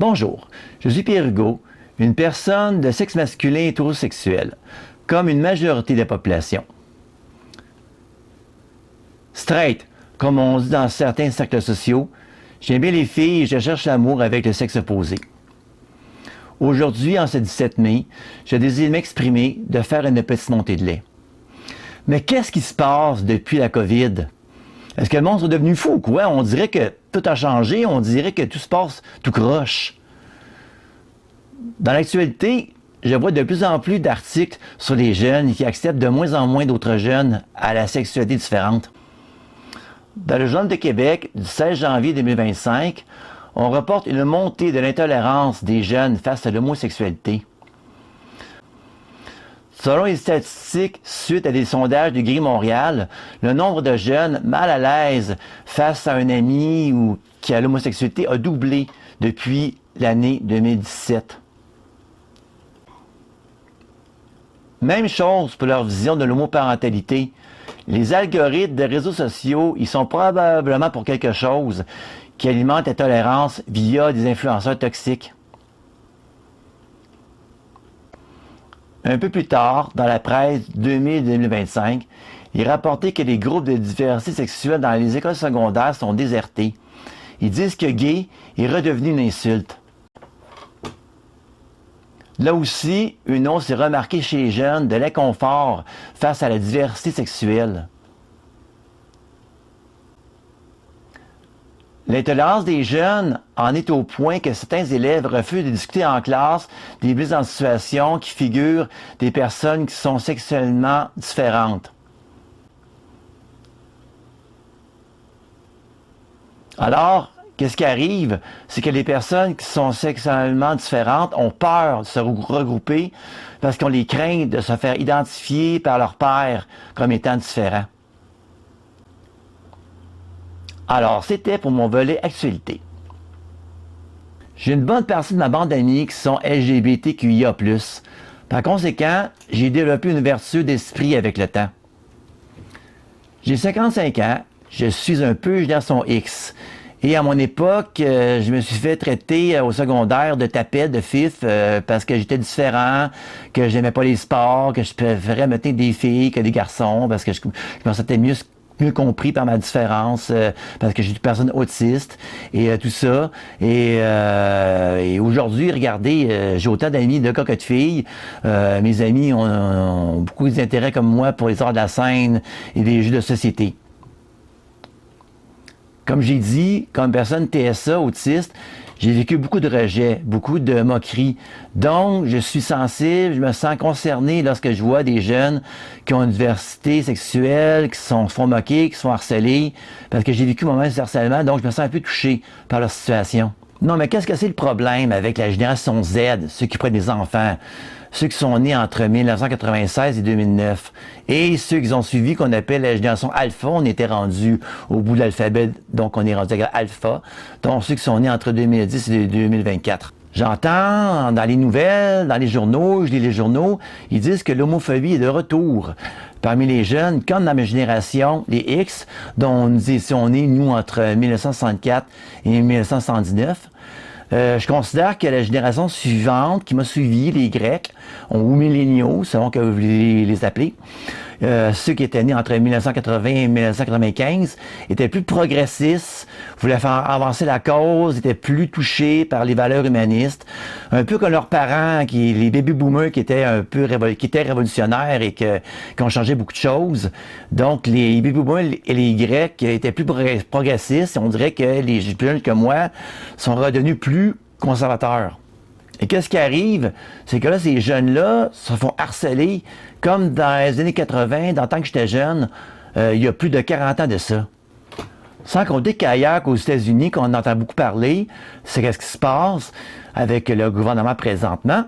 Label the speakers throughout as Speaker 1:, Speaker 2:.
Speaker 1: Bonjour, je suis Pierre Hugo, une personne de sexe masculin hétérosexuel, comme une majorité de la population. Straight, comme on dit dans certains cercles sociaux, j'aime bien les filles et je cherche l'amour avec le sexe opposé. Aujourd'hui, en ce 17 mai, je désire m'exprimer de faire une petite montée de lait. Mais qu'est-ce qui se passe depuis la COVID? Est-ce que le monde est devenu fou ou quoi? On dirait que tout a changé, on dirait que tout se passe tout croche. Dans l'actualité, je vois de plus en plus d'articles sur les jeunes qui acceptent de moins en moins d'autres jeunes à la sexualité différente. Dans le Journal de Québec du 16 janvier 2025, on reporte une montée de l'intolérance des jeunes face à l'homosexualité. Selon les statistiques, suite à des sondages du Gris Montréal, le nombre de jeunes mal à l'aise face à un ami ou qui a l'homosexualité a doublé depuis l'année 2017. Même chose pour leur vision de l'homoparentalité. Les algorithmes des réseaux sociaux, ils sont probablement pour quelque chose qui alimente la tolérance via des influenceurs toxiques. Un peu plus tard, dans la presse 2025, il est rapporté que les groupes de diversité sexuelle dans les écoles secondaires sont désertés. Ils disent que gay est redevenu une insulte. Là aussi, une hausse est remarquée chez les jeunes de l'inconfort face à la diversité sexuelle. L'intolérance des jeunes en est au point que certains élèves refusent de discuter en classe des mises en situation qui figurent des personnes qui sont sexuellement différentes. Alors, qu'est-ce qui arrive? C'est que les personnes qui sont sexuellement différentes ont peur de se regrouper parce qu'on les craint de se faire identifier par leur père comme étant différents. Alors, c'était pour mon volet actualité. J'ai une bonne partie de ma bande d'amis qui sont LGBTQIA+. Par conséquent, j'ai développé une ouverture d'esprit avec le temps. J'ai 55 ans, je suis un peu génération X. Et à mon époque, je me suis fait traiter au secondaire de tapette, de fif, parce que j'étais différent, que j'aimais pas les sports, que je préférais me tenir des filles que des garçons, parce que je me sentais mieux compris par ma différence, parce que j'ai une personne autiste et tout ça. Et aujourd'hui, regardez, j'ai autant d'amis de gars que de filles. Mes amis ont beaucoup d'intérêt comme moi pour les arts de la scène et des jeux de société. Comme j'ai dit, comme personne TSA, autiste, j'ai vécu beaucoup de rejets, beaucoup de moqueries. Donc, je suis sensible, je me sens concerné lorsque je vois des jeunes qui ont une diversité sexuelle, qui se font moquer, qui se font harceler, parce que j'ai vécu moi-même ce harcèlement, donc je me sens un peu touché par leur situation. Non, mais qu'est-ce que c'est le problème avec la génération Z, ceux qui prennent des enfants, ceux qui sont nés entre 1996 et 2009, et ceux qui ont suivi qu'on appelle la génération Alpha, on était rendu au bout de l'alphabet, donc on est rendu à Alpha, donc ceux qui sont nés entre 2010 et 2024. J'entends dans les nouvelles, dans les journaux, je lis les journaux, ils disent que l'homophobie est de retour parmi les jeunes, comme dans ma génération, les X, dont on dit si on est, nous, entre 1964 et 1979. Je considère que la génération suivante qui m'a suivi, les Grecs, ou milléniaux, selon que vous voulez les appeler, ceux qui étaient nés entre 1980 et 1995, étaient plus progressistes, voulaient faire avancer la cause, étaient plus touchés par les valeurs humanistes, un peu comme leurs parents, les baby-boomers qui étaient un peu révolutionnaires et qui ont changé beaucoup de choses. Donc, les baby-boomers et les Grecs étaient plus progressistes. On dirait que les plus jeunes que moi sont redevenus plus conservateurs. Et qu'est-ce qui arrive? C'est que là, ces jeunes-là se font harceler comme dans les années 80, dans le temps que j'étais jeune, il y a plus de 40 ans de ça. Sans compter qu'ailleurs, qu'aux États-Unis, qu'on entend beaucoup parler, c'est qu'est-ce qui se passe avec le gouvernement présentement,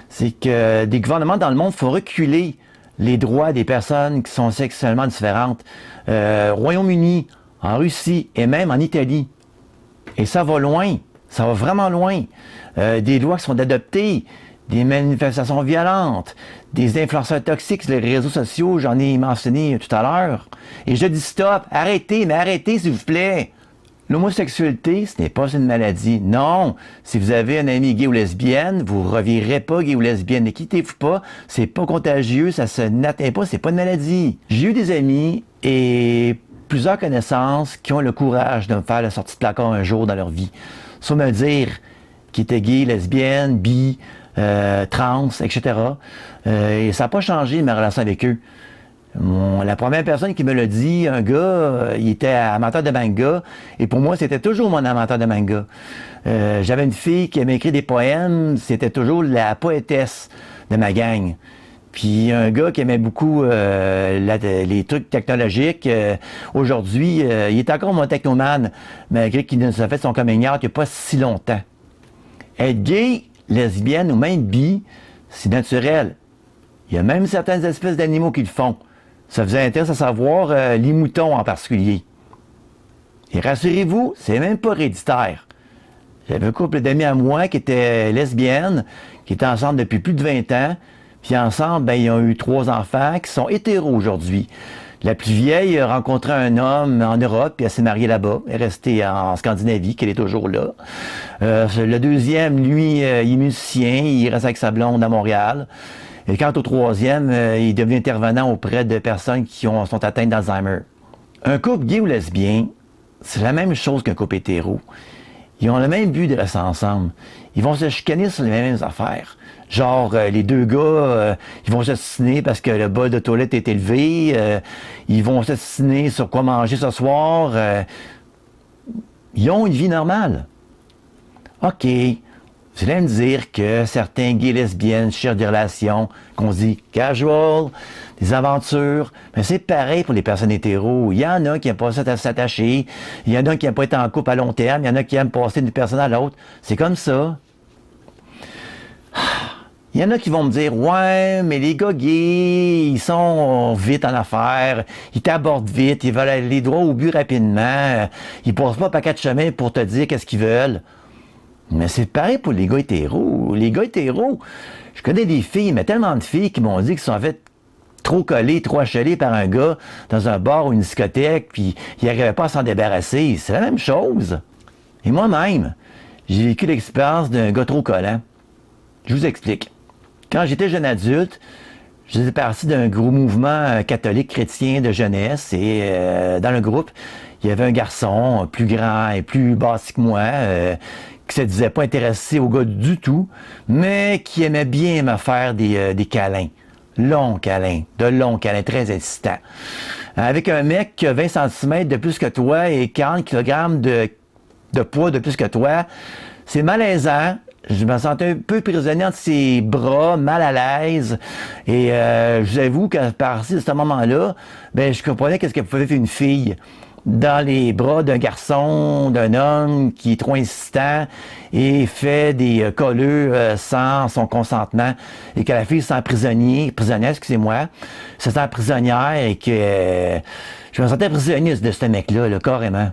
Speaker 1: c'est que des gouvernements dans le monde font reculer les droits des personnes qui sont sexuellement différentes. Royaume-Uni, en Russie et même en Italie. Et ça va loin. Ça va vraiment loin. Des lois qui sont adoptées, des manifestations violentes, des influenceurs toxiques sur les réseaux sociaux, j'en ai mentionné tout à l'heure. Et je dis stop, arrêtez, mais arrêtez s'il vous plaît. L'homosexualité, ce n'est pas une maladie. Non, si vous avez un ami gay ou lesbienne, vous ne revirez pas gay ou lesbienne. Ne quittez-vous pas, c'est pas contagieux, ça se n'atteint pas, c'est pas une maladie. J'ai eu des amis et plusieurs connaissances qui ont le courage de me faire la sortie de placard un jour dans leur vie. Sans me dire qu'ils étaient gays, lesbiennes, bi, trans, etc. Et ça n'a pas changé ma relation avec eux. La première personne qui me l'a dit, un gars, il était amateur de manga, et pour moi, c'était toujours mon amateur de manga. J'avais une fille qui aimait écrire des poèmes, c'était toujours la poétesse de ma gang. Puis un gars qui aimait beaucoup les trucs technologiques, aujourd'hui, il est encore mon technomane, malgré qu'il nous a fait son coming out il n'y a pas si longtemps. Être gay, lesbienne ou même bi, c'est naturel. Il y a même certaines espèces d'animaux qui le font. Ça vous intéresse à savoir les moutons en particulier. Et rassurez-vous, c'est même pas héréditaire. J'avais un couple d'amis à moi qui étaient lesbiennes, qui étaient ensemble depuis plus de 20 ans, puis ensemble, ben, ils ont eu 3 enfants qui sont hétéros aujourd'hui. La plus vieille a rencontré un homme en Europe, puis elle s'est mariée là-bas. Elle est restée en Scandinavie, qu'elle est toujours là. Le deuxième, lui, il est musicien, il reste avec sa blonde à Montréal. Et quant au troisième, il devient intervenant auprès de personnes qui sont atteintes d'Alzheimer. Un couple gay ou lesbien, c'est la même chose qu'un couple hétéro. Ils ont le même but de rester ensemble. Ils vont se chicaner sur les mêmes affaires. Genre, les deux gars, ils vont s'assiner parce que le bol de toilette est élevé. Ils vont s'assiner sur quoi manger ce soir. Ils ont une vie normale. OK. Vous allez me dire que certains gays et lesbiennes cherchent des relations qu'on dit casual, des aventures, mais c'est pareil pour les personnes hétéros. Il y en a qui n'aiment pas ça s'attacher, il y en a qui n'aiment pas être en couple à long terme, il y en a qui aiment passer d'une personne à l'autre. C'est comme ça. Il y en a qui vont me dire, ouais, mais les gars gays, ils sont vite en affaires, ils t'abordent vite, ils veulent aller droit au but rapidement, ils passent pas un paquet de chemin pour te dire qu'est-ce qu'ils veulent. Mais c'est pareil pour les gars hétéros. Les gars hétéros, je connais des filles, mais tellement de filles qui m'ont dit qu'ils sont en fait trop collées, trop achelées par un gars dans un bar ou une discothèque, puis ils n'arrivaient pas à s'en débarrasser. C'est la même chose. Et moi-même, j'ai vécu l'expérience d'un gars trop collant. Je vous explique. Quand j'étais jeune adulte, je faisais partie d'un gros mouvement catholique chrétien de jeunesse et dans le groupe, il y avait un garçon plus grand et plus bâti que moi qui se disait pas intéressé aux gars du tout, mais qui aimait bien me faire des câlins. Longs câlins, de longs câlins, très insistants. Avec un mec qui a 20 cm de plus que toi et 40 kg de poids de plus que toi, c'est malaisant. Je me sentais un peu prisonnier entre ses bras, mal à l'aise. Et je vous avoue qu'à partir de ce moment-là, ben, je comprenais qu'est-ce que pouvait faire une fille dans les bras d'un garçon, d'un homme qui est trop insistant et fait des colleux sans son consentement et que la fille se sent prisonnière, excusez-moi, se sent prisonnière et que je me sentais prisonnier de ce mec-là, là, carrément.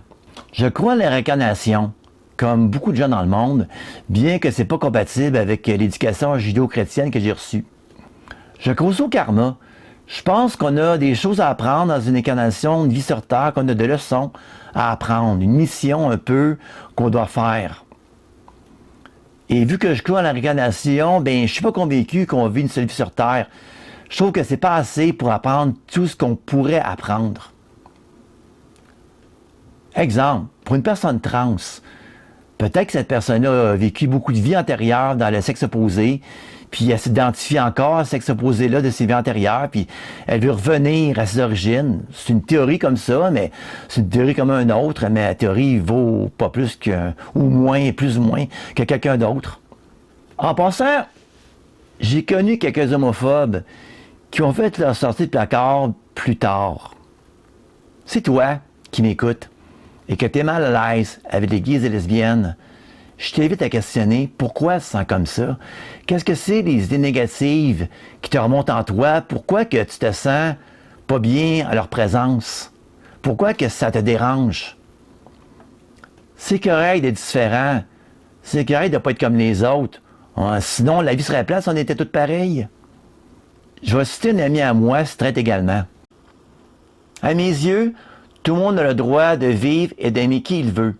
Speaker 1: Je crois à la réincarnation, comme beaucoup de gens dans le monde, bien que c'est pas compatible avec l'éducation judéo-chrétienne que j'ai reçue. Je crois aussi au karma. Je pense qu'on a des choses à apprendre dans une incarnation, une vie sur Terre, qu'on a des leçons à apprendre, une mission un peu qu'on doit faire. Et vu que je crois à la réincarnation, ben je suis pas convaincu qu'on vit une seule vie sur Terre. Je trouve que c'est pas assez pour apprendre tout ce qu'on pourrait apprendre. Exemple, pour une personne trans, peut-être que cette personne-là a vécu beaucoup de vies antérieures dans le sexe opposé, puis elle s'identifie encore à ce sexe opposé-là de ses vies antérieures, puis elle veut revenir à ses origines. C'est une théorie comme ça, mais c'est une théorie comme un autre, mais la théorie vaut pas plus plus ou moins que quelqu'un d'autre. En passant, j'ai connu quelques homophobes qui ont fait leur sortie de placard plus tard. C'est toi qui m'écoutes et que tu es mal à l'aise avec les gays et les lesbiennes, je t'invite à questionner pourquoi tu te sens comme ça. Qu'est-ce que c'est les idées négatives qui te remontent en toi? Pourquoi que tu te sens pas bien à leur présence? Pourquoi que ça te dérange? C'est correct d'être différent. C'est correct de ne pas être comme les autres. Sinon, la vie serait plate si on était tous pareils. Je vais citer un ami à moi, se traite également. À mes yeux, tout le monde a le droit de vivre et d'aimer qui il veut.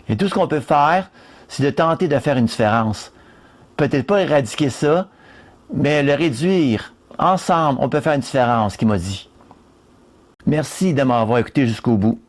Speaker 1: Et tout ce qu'on peut faire, c'est de tenter de faire une différence. Peut-être pas éradiquer ça, mais le réduire. Ensemble, on peut faire une différence, qu'il m'a dit. Merci de m'avoir écouté jusqu'au bout.